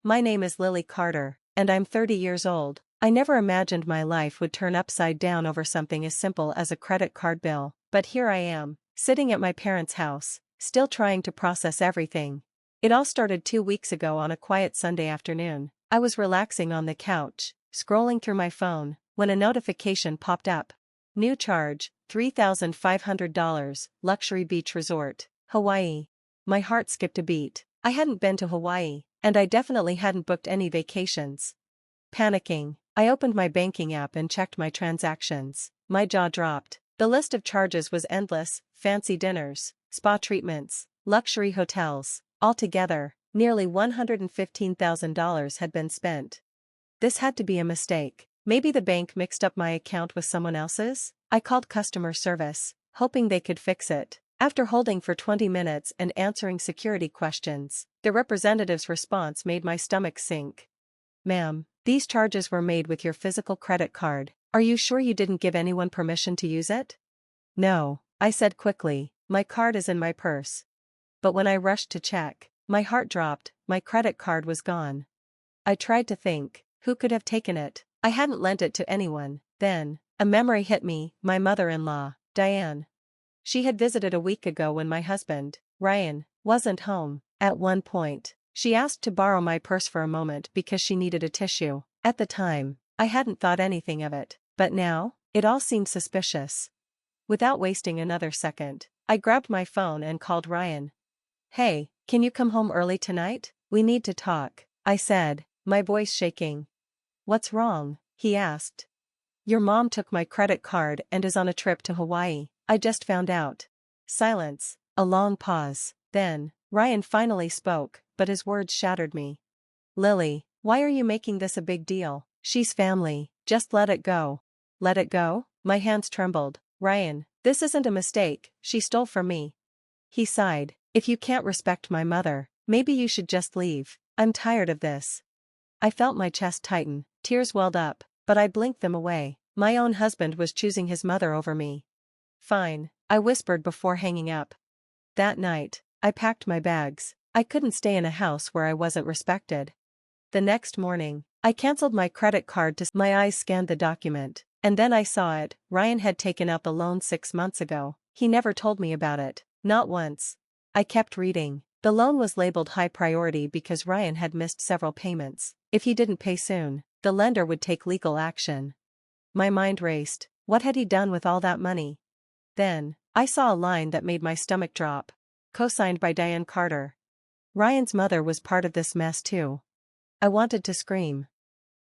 My name is Lily Carter, and I'm 30 years old. I never imagined my life would turn upside down over something as simple as a credit card bill, but here I am, sitting at my parents' house, still trying to process everything. It all started 2 weeks ago on a quiet Sunday afternoon. I was relaxing on the couch, scrolling through my phone, when a notification popped up. New charge, $3,500, luxury beach resort, Hawaii. My heart skipped a beat. I hadn't been to Hawaii, and I definitely hadn't booked any vacations. Panicking, I opened my banking app and checked my transactions. My jaw dropped. The list of charges was endless: fancy dinners, spa treatments, luxury hotels. Altogether, nearly $115,000 had been spent. This had to be a mistake. Maybe the bank mixed up my account with someone else's? I called customer service, hoping they could fix it. After holding for 20 minutes and answering security questions, the representative's response made my stomach sink. "Ma'am, these charges were made with your physical credit card. Are you sure you didn't give anyone permission to use it?" "No," I said quickly, "my card is in my purse." But when I rushed to check, my heart dropped. My credit card was gone. I tried to think, who could have taken it? I hadn't lent it to anyone. Then, a memory hit me: my mother-in-law, Diane. She had visited a week ago when my husband, Ryan, wasn't home. At one point, she asked to borrow my purse for a moment because she needed a tissue. At the time, I hadn't thought anything of it, but now, it all seemed suspicious. Without wasting another second, I grabbed my phone and called Ryan. "Hey, can you come home early tonight? We need to talk," I said, my voice shaking. "What's wrong?" he asked. "Your mom took my credit card and is on a trip to Hawaii. I just found out." Silence, a long pause. Then, Ryan finally spoke, but his words shattered me. "Lily, why are you making this a big deal? She's family, just let it go." "Let it go?" My hands trembled. "Ryan, this isn't a mistake, she stole from me." He sighed. "If you can't respect my mother, maybe you should just leave. I'm tired of this." I felt my chest tighten, tears welled up, but I blinked them away. My own husband was choosing his mother over me. "Fine," I whispered before hanging up. That night, I packed my bags. I couldn't stay in a house where I wasn't respected. The next morning, I canceled my credit card my eyes scanned the document, and then I saw it. Ryan had taken out the loan 6 months ago. He never told me about it, not once. I kept reading. The loan was labeled high priority because Ryan had missed several payments. If he didn't pay soon, the lender would take legal action. My mind raced. What had he done with all that money? Then, I saw a line that made my stomach drop. Co-signed by Diane Carter. Ryan's mother was part of this mess too. I wanted to scream.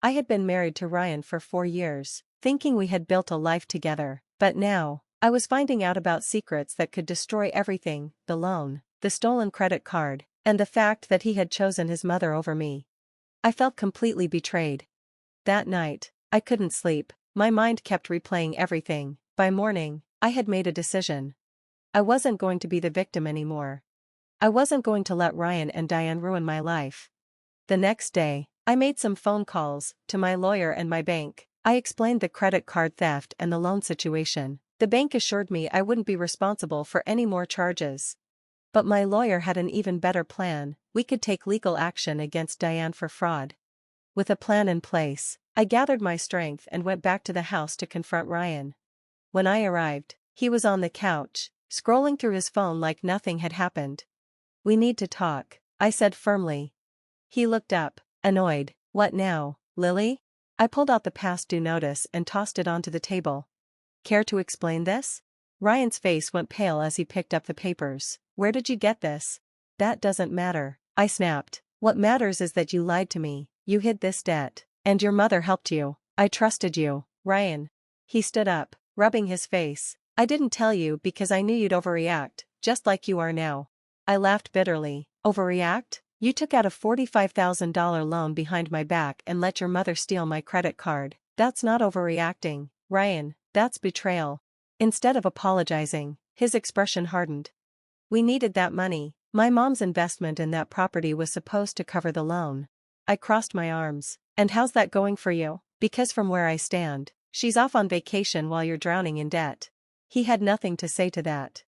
I had been married to Ryan for 4 years, thinking we had built a life together, but now, I was finding out about secrets that could destroy everything: the loan, the stolen credit card, and the fact that he had chosen his mother over me. I felt completely betrayed. That night, I couldn't sleep. My mind kept replaying everything. By morning, I had made a decision. I wasn't going to be the victim anymore. I wasn't going to let Ryan and Diane ruin my life. The next day, I made some phone calls to my lawyer and my bank. I explained the credit card theft and the loan situation. The bank assured me I wouldn't be responsible for any more charges. But my lawyer had an even better plan: we could take legal action against Diane for fraud. With a plan in place, I gathered my strength and went back to the house to confront Ryan. When I arrived, he was on the couch, scrolling through his phone like nothing had happened. "We need to talk," I said firmly. He looked up, annoyed. "What now, Lily?" I pulled out the past due notice and tossed it onto the table. "Care to explain this?" Ryan's face went pale as he picked up the papers. "Where did you get this?" "That doesn't matter," I snapped. "What matters is that you lied to me. You hid this debt, and your mother helped you. I trusted you, Ryan." He stood up, rubbing his face. "I didn't tell you because I knew you'd overreact, just like you are now." I laughed bitterly. "Overreact? You took out a $45,000 loan behind my back and let your mother steal my credit card. That's not overreacting, Ryan, that's betrayal." Instead of apologizing, his expression hardened. "We needed that money. My mom's investment in that property was supposed to cover the loan." I crossed my arms. "And how's that going for you? Because from where I stand, she's off on vacation while you're drowning in debt." He had nothing to say to that.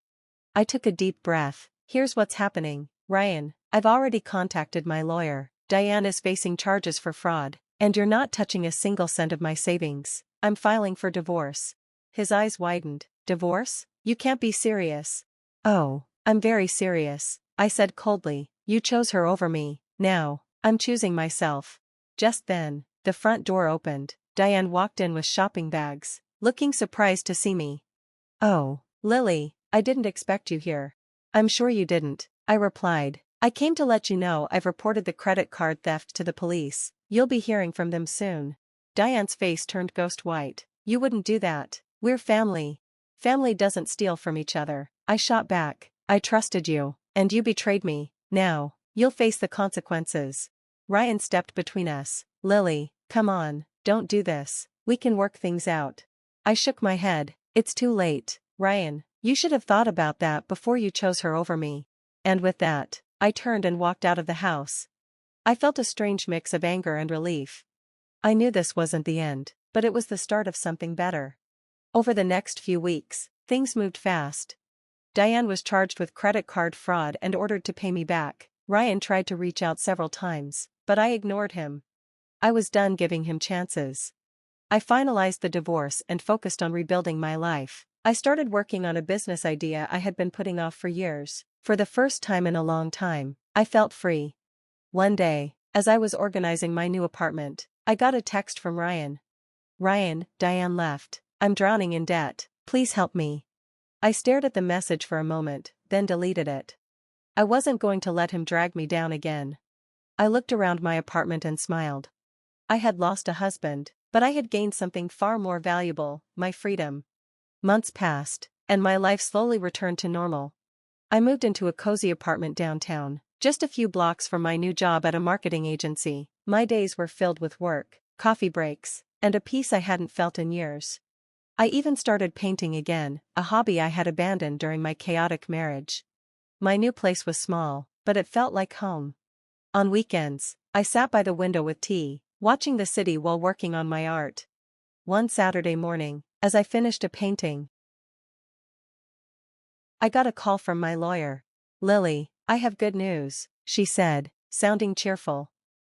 I took a deep breath. "Here's what's happening, Ryan. I've already contacted my lawyer. Diane is facing charges for fraud, and you're not touching a single cent of my savings. I'm filing for divorce. His eyes widened. Divorce? You can't be serious. Oh, I'm very serious, I said coldly. You chose her over me. Now, I'm choosing myself. Just then, the front door opened. Diane walked in with shopping bags, looking surprised to see me. Oh, Lily, I didn't expect you here. I'm sure you didn't, I replied. I came to let you know I've reported the credit card theft to the police. You'll be hearing from them soon. Diane's face turned ghost white. You wouldn't do that. We're family. Family doesn't steal from each other. I shot back. I trusted you, and you betrayed me. Now, you'll face the consequences. Ryan stepped between us. Lily, come on, don't do this. We can work things out. I shook my head. It's too late. Ryan, you should have thought about that before you chose her over me. And with that, I turned and walked out of the house. I felt a strange mix of anger and relief. I knew this wasn't the end, but it was the start of something better. Over the next few weeks, things moved fast. Diane was charged with credit card fraud and ordered to pay me back. Ryan tried to reach out several times, but I ignored him. I was done giving him chances. I finalized the divorce and focused on rebuilding my life. I started working on a business idea I had been putting off for years. For the first time in a long time, I felt free. One day, as I was organizing my new apartment, I got a text from Ryan. Ryan, Diane left. I'm drowning in debt. Please help me. I stared at the message for a moment, then deleted it. I wasn't going to let him drag me down again. I looked around my apartment and smiled. I had lost a husband, but I had gained something far more valuable, my freedom. Months passed, and my life slowly returned to normal. I moved into a cozy apartment downtown, just a few blocks from my new job at a marketing agency. My days were filled with work, coffee breaks, and a peace I hadn't felt in years. I even started painting again, a hobby I had abandoned during my chaotic marriage. My new place was small, but it felt like home. On weekends, I sat by the window with tea, watching the city while working on my art. One Saturday morning, as I finished a painting, I got a call from my lawyer. Lily, I have good news, she said, sounding cheerful.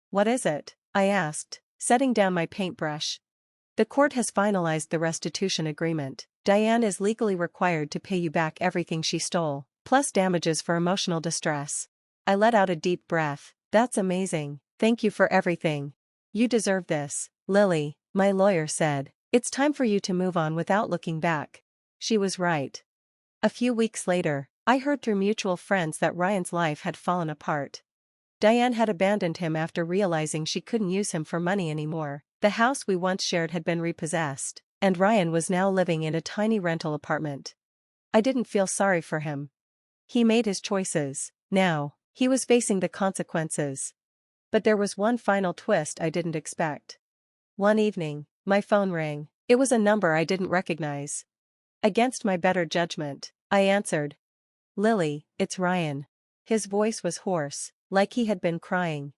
What is it? I asked, setting down my paintbrush. The court has finalized the restitution agreement. Diane is legally required to pay you back everything she stole, plus damages for emotional distress. I let out a deep breath. That's amazing. Thank you for everything. You deserve this, Lily, my lawyer said. It's time for you to move on without looking back. She was right. A few weeks later, I heard through mutual friends that Ryan's life had fallen apart. Diane had abandoned him after realizing she couldn't use him for money anymore. The house we once shared had been repossessed, and Ryan was now living in a tiny rental apartment. I didn't feel sorry for him. He made his choices. Now, he was facing the consequences. But there was one final twist I didn't expect. One evening, my phone rang. It was a number I didn't recognize. Against my better judgment, I answered. Lily, it's Ryan. His voice was hoarse, like he had been crying.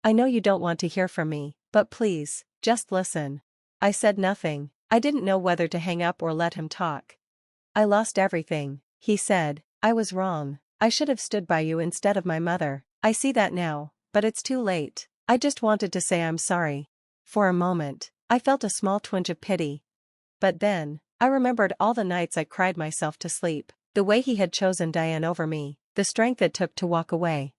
I know you don't want to hear from me, but please, just listen. I said nothing. I didn't know whether to hang up or let him talk. I lost everything, he said. I was wrong. I should have stood by you instead of my mother. I see that now, but it's too late. I just wanted to say I'm sorry. For a moment, I felt a small twinge of pity. But then, I remembered all the nights I cried myself to sleep, the way he had chosen Diane over me, the strength it took to walk away.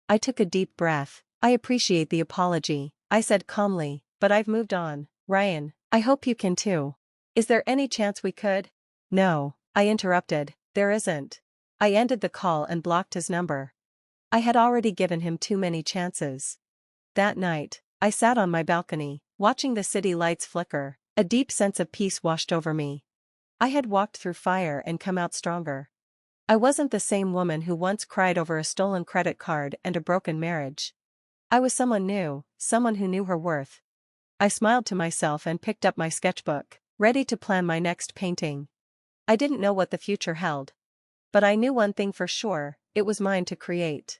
I took a deep breath. I appreciate the apology, I said calmly, but I've moved on. Ryan, I hope you can too. Is there any chance we could? No, I interrupted. There isn't. I ended the call and blocked his number. I had already given him too many chances. That night, I sat on my balcony, watching the city lights flicker. A deep sense of peace washed over me. I had walked through fire and come out stronger. I wasn't the same woman who once cried over a stolen credit card and a broken marriage. I was someone new, someone who knew her worth. I smiled to myself and picked up my sketchbook, ready to plan my next painting. I didn't know what the future held. But I knew one thing for sure, it was mine to create.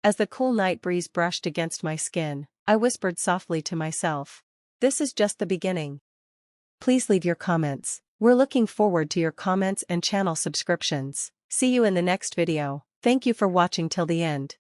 As the cool night breeze brushed against my skin, I whispered softly to myself. This is just the beginning. Please leave your comments. We're looking forward to your comments and channel subscriptions. See you in the next video. Thank you for watching till the end.